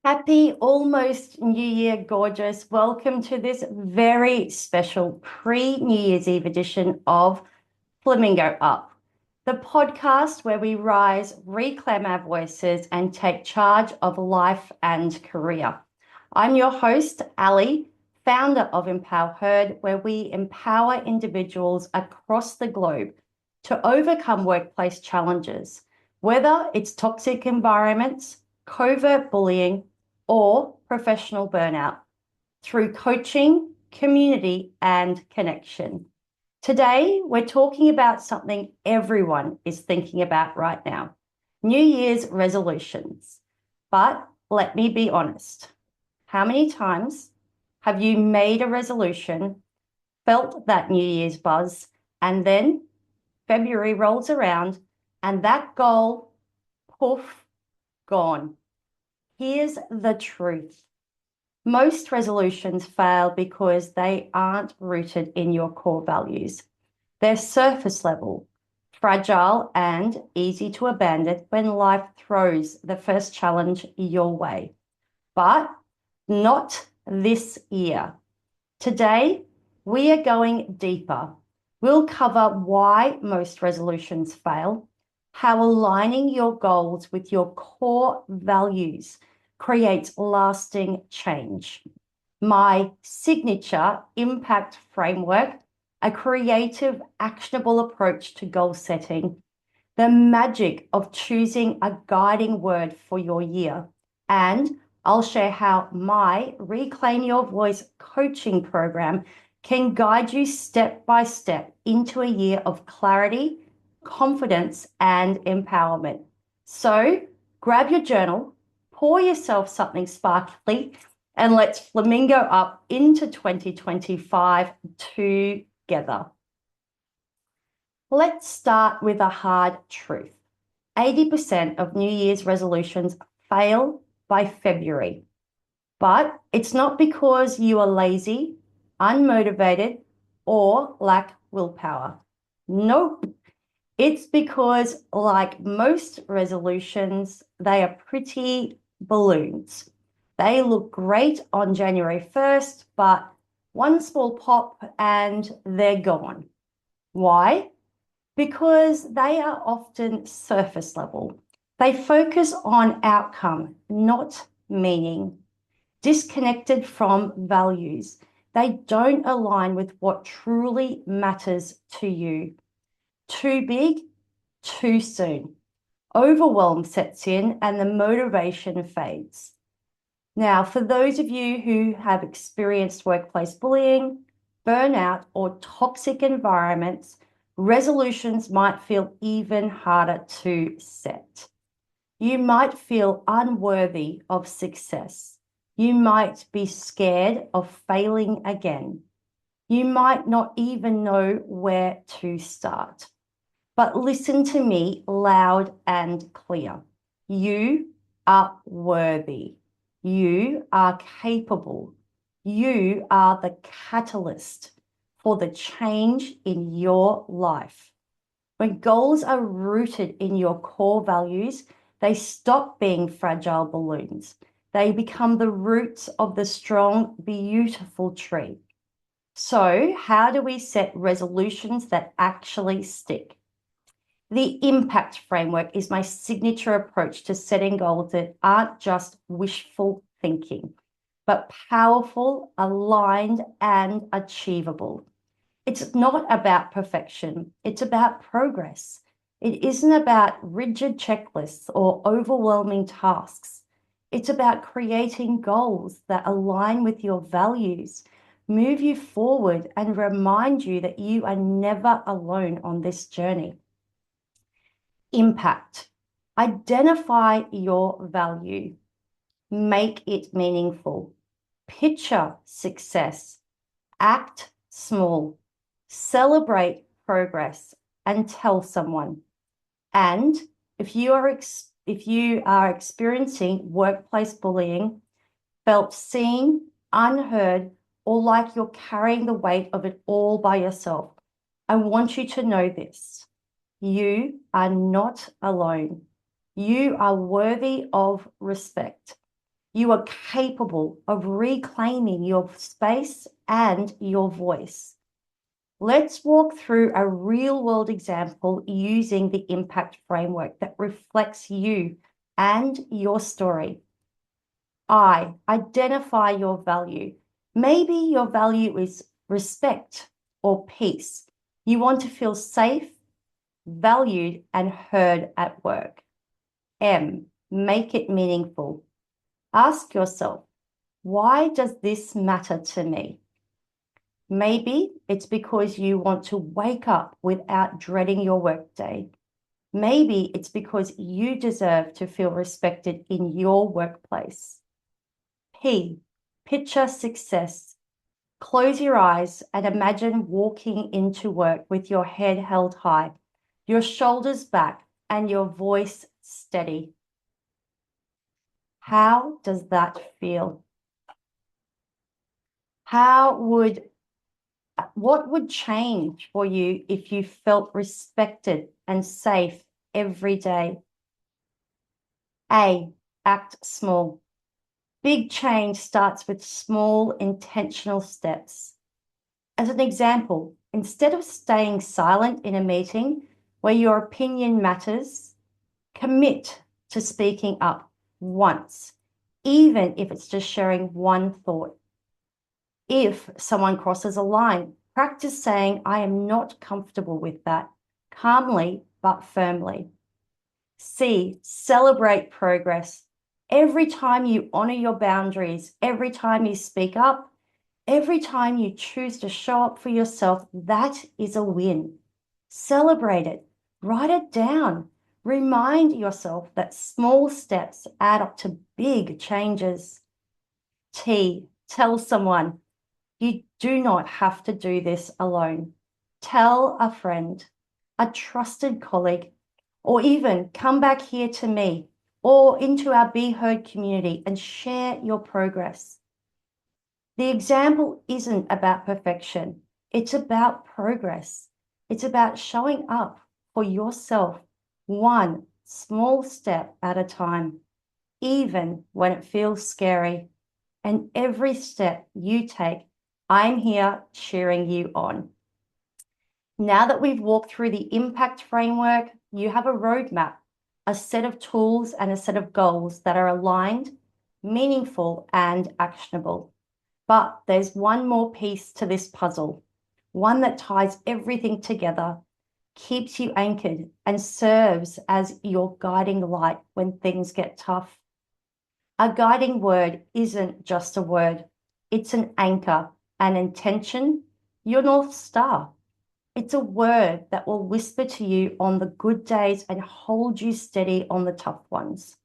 Happy almost New Year, gorgeous. Welcome to this very special pre-New Year's Eve edition of Flamingo Up, the podcast where we rise, reclaim our voices, and take charge of life and career. I'm your host, Allie, founder of Empower Heard, where we empower individuals across the globe to overcome workplace challenges, whether it's toxic environments, covert bullying, or professional burnout through coaching, community, and connection. Today, we're talking about something everyone is thinking about right now: New Year's resolutions. But let me be honest. How many times have you made a resolution, felt that New Year's buzz, and then February rolls around and that goal, poof, gone? Here's the truth. Most resolutions fail because they aren't rooted in your core values. They're surface level, fragile, and easy to abandon when life throws the first challenge your way. But not this year. Today, we are going deeper. We'll cover why most resolutions fail, how aligning your goals with your core values creates lasting change, my signature impact framework, a creative, actionable approach to goal setting, the magic of choosing a guiding word for your year, and I'll share how my Reclaim Your Voice coaching program can guide you step by step into a year of clarity, confidence, and empowerment. So grab your journal, pour yourself something sparkly, and let's flamingo up into 2025 together. Let's start with a hard truth. 80% of New Year's resolutions fail by February. But it's not because you are lazy, unmotivated, or lack willpower. Nope. It's because, like most resolutions, they are pretty balloons. They look great on January 1st, but one small pop and they're gone. Why? Because they are often surface level. They focus on outcome, not meaning. Disconnected from values. They don't align with what truly matters to you. Too big, too soon. Overwhelm sets in and the motivation fades. Now, for those of you who have experienced workplace bullying, burnout, or toxic environments, resolutions might feel even harder to set. You might feel unworthy of success. You might be scared of failing again. You might not even know where to start. But listen to me loud and clear. You are worthy. You are capable. You are the catalyst for the change in your life. When goals are rooted in your core values, they stop being fragile balloons. They become the roots of the strong, beautiful tree. So, how do we set resolutions that actually stick? The impact framework is my signature approach to setting goals that aren't just wishful thinking, but powerful, aligned, and achievable. It's not about perfection. It's about progress. It isn't about rigid checklists or overwhelming tasks. It's about creating goals that align with your values, move you forward, and remind you that you are never alone on this journey. Impact. Identify your value. Make it meaningful. Picture success. Act small. Celebrate progress and tell someone. And if you are experiencing workplace bullying, felt seen, unheard, or like you're carrying the weight of it all by yourself, I want you to know this. You are not alone. You are worthy of respect. You are capable of reclaiming your space and your voice. Let's walk through a real-world example using the impact framework that reflects you and your story. I identify your value. Maybe your value is respect or peace. You want to feel safe, valued, and heard at work. M, make it meaningful. Ask yourself, why does this matter to me? Maybe it's because you want to wake up without dreading your workday. Maybe it's because you deserve to feel respected in your workplace. P, picture success. Close your eyes and imagine walking into work with your head held high, your shoulders back, and your voice steady. How does that feel? What would change for you if you felt respected and safe every day? A, act small. Big change starts with small intentional steps. As an example, instead of staying silent in a meeting where your opinion matters, commit to speaking up once, even if it's just sharing one thought. If someone crosses a line, practice saying, I am not comfortable with that, calmly but firmly. C, celebrate progress. Every time you honor your boundaries, every time you speak up, every time you choose to show up for yourself, that is a win. Celebrate it. Write it down. Remind yourself that small steps add up to big changes. T, tell someone. You do not have to do this alone. Tell a friend, a trusted colleague, or even come back here to me or into our Be Heard community and share your progress. The example isn't about perfection. It's about progress. It's about showing up for yourself one small step at a time, even when it feels scary. And every step you take, I'm here cheering you on. Now that we've walked through the impact framework, you have a roadmap, a set of tools and a set of goals that are aligned, meaningful, and actionable. But there's one more piece to this puzzle, one that ties everything together, keeps you anchored, and serves as your guiding light when things get tough. A guiding word isn't just a word. It's an anchor, an intention, your North Star. It's a word that will whisper to you on the good days and hold you steady on the tough ones.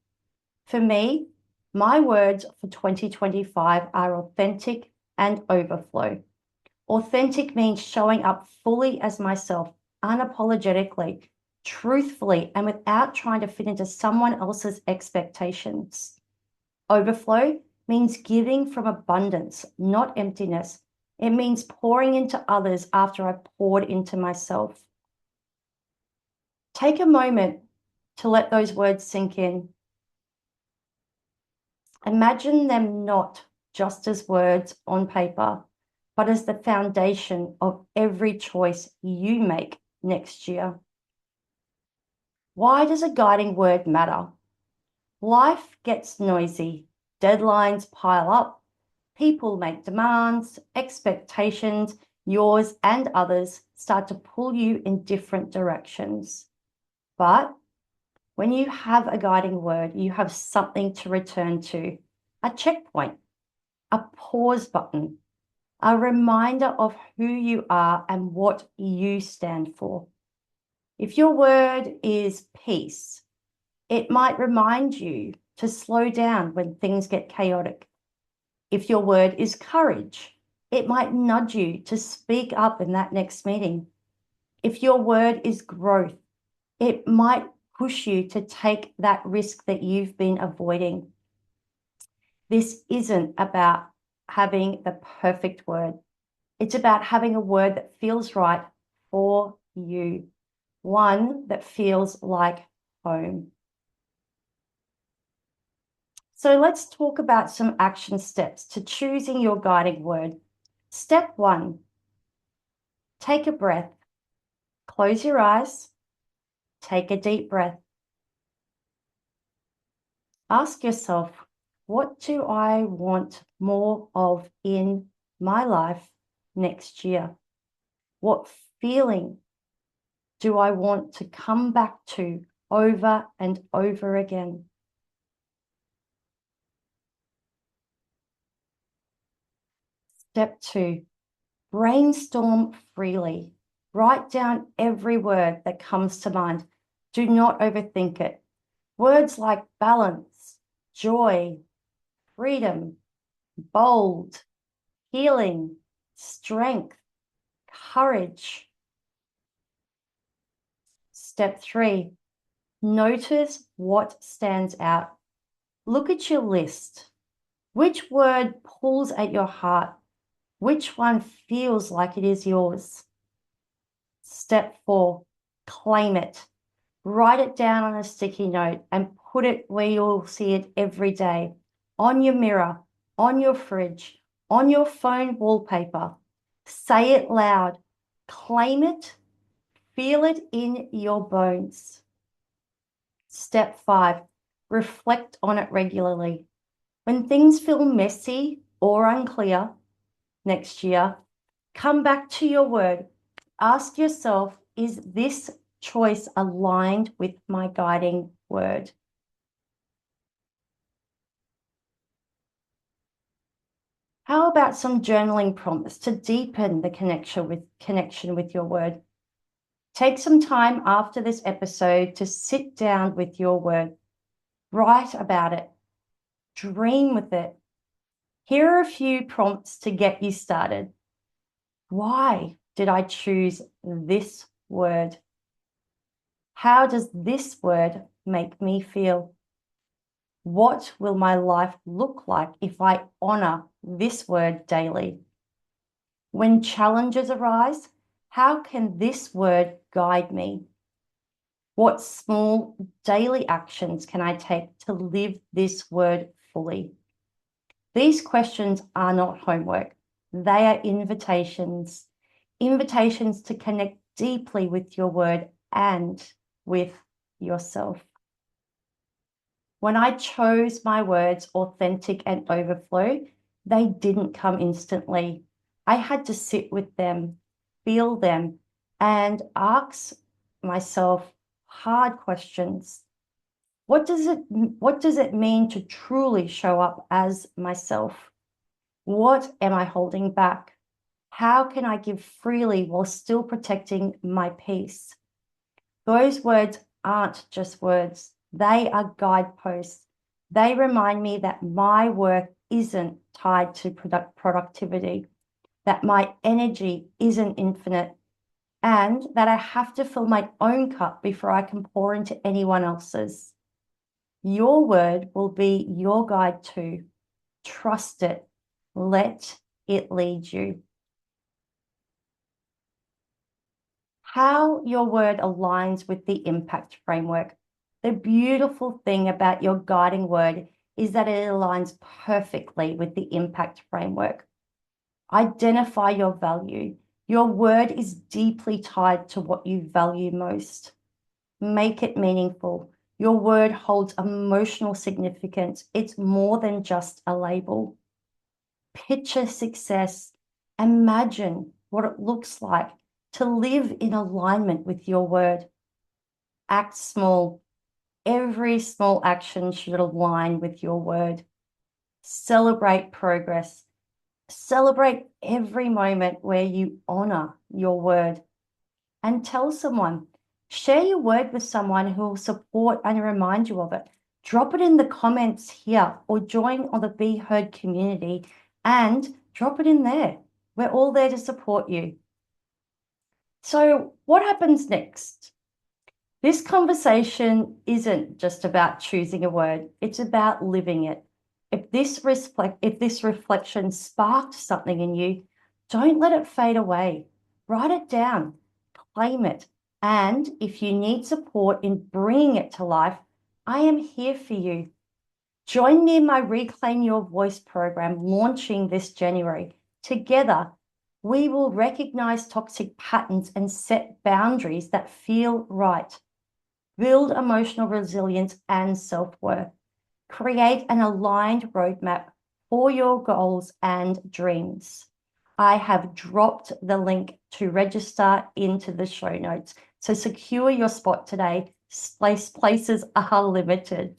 For me, my words for 2025 are authentic and overflow. Authentic means showing up fully as myself, unapologetically, truthfully, and without trying to fit into someone else's expectations. Overflow means giving from abundance, not emptiness. It means pouring into others after I've poured into myself. Take a moment to let those words sink in. Imagine them not just as words on paper, but as the foundation of every choice you make next year. Why does a guiding word matter? Life gets noisy, deadlines pile up, people make demands, expectations, yours and others start to pull you in different directions. But when you have a guiding word, you have something to return to, a checkpoint, a pause button, a reminder of who you are and what you stand for. If your word is peace, it might remind you to slow down when things get chaotic. If your word is courage, it might nudge you to speak up in that next meeting. If your word is growth, it might push you to take that risk that you've been avoiding. This isn't about having the perfect word. It's about having a word that feels right for you, one that feels like home. So let's talk about some action steps to choosing your guiding word. Step 1, take a breath. Close your eyes. Take a deep breath. Ask yourself, what do I want more of in my life next year? What feeling do I want to come back to over and over again? Step 2, brainstorm freely. Write down every word that comes to mind. Do not overthink it. Words like balance, joy, freedom, bold, healing, strength, courage. Step 3, notice what stands out. Look at your list. Which word pulls at your heart? Which one feels like it is yours? Step 4, claim it. Write it down on a sticky note and put it where you'll see it every day. On your mirror, on your fridge, on your phone wallpaper. Say it loud. Claim it. Feel it in your bones. Step 5, reflect on it regularly. When things feel messy or unclear next year, come back to your word. Ask yourself, is this choice aligned with my guiding word? How about some journaling prompts to deepen the connection with your word? Take some time after this episode to sit down with your word. Write about it. Dream with it. Here are a few prompts to get you started. Why did I choose this word? How does this word make me feel? What will my life look like if I honor this word daily? When challenges arise, how can this word guide me? What small daily actions can I take to live this word fully? These questions are not homework. They are invitations to connect deeply with your word and with yourself. When I chose my words authentic and overflow, they didn't come instantly. I had to sit with them, feel them, and ask myself hard questions. What does it mean to truly show up as myself? What am I holding back? How can I give freely while still protecting my peace? Those words aren't just words. They are guideposts. They remind me that my work isn't tied to productivity, that my energy isn't infinite, and that I have to fill my own cup before I can pour into anyone else's. Your word will be your guide too. Trust it. Let it lead you. How your word aligns with the impact framework. The beautiful thing about your guiding word is that it aligns perfectly with the impact framework. Identify your value. Your word is deeply tied to what you value most. Make it meaningful. Your word holds emotional significance. It's more than just a label. Picture success. Imagine what it looks like to live in alignment with your word. Act small. Every small action should align with your word. Celebrate progress. Celebrate every moment where you honor your word. And tell someone. Share your word with someone who will support and remind you of it. Drop it in the comments here or join on the Be Heard community and drop it in there. We're all there to support you. So what happens next? This conversation isn't just about choosing a word, it's about living it. If this reflection sparked something in you, don't let it fade away. Write it down, claim it, and if you need support in bringing it to life, I am here for you. Join me in my Reclaim Your Voice program launching this January. Together, we will recognize toxic patterns and set boundaries that feel right. Build emotional resilience and self-worth. Create an aligned roadmap for your goals and dreams. I have dropped the link to register into the show notes. So secure your spot today. Places are limited.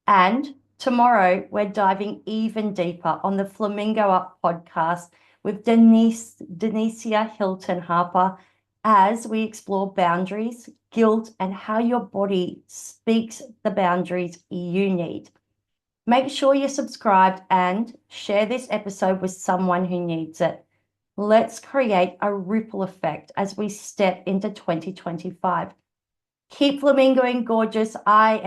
And tomorrow, we're diving even deeper on the Flamingo Up podcast with Denicia Hilton Harper as we explore boundaries, guilt, and how your body speaks the boundaries you need. Make sure you're subscribed and share this episode with someone who needs it. Let's create a ripple effect as we step into 2025. Keep flamingoing, gorgeous. I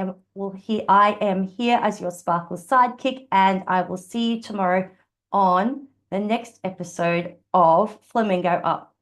am here as your sparkle sidekick, and I will see you tomorrow on the next episode of Flamingo Up.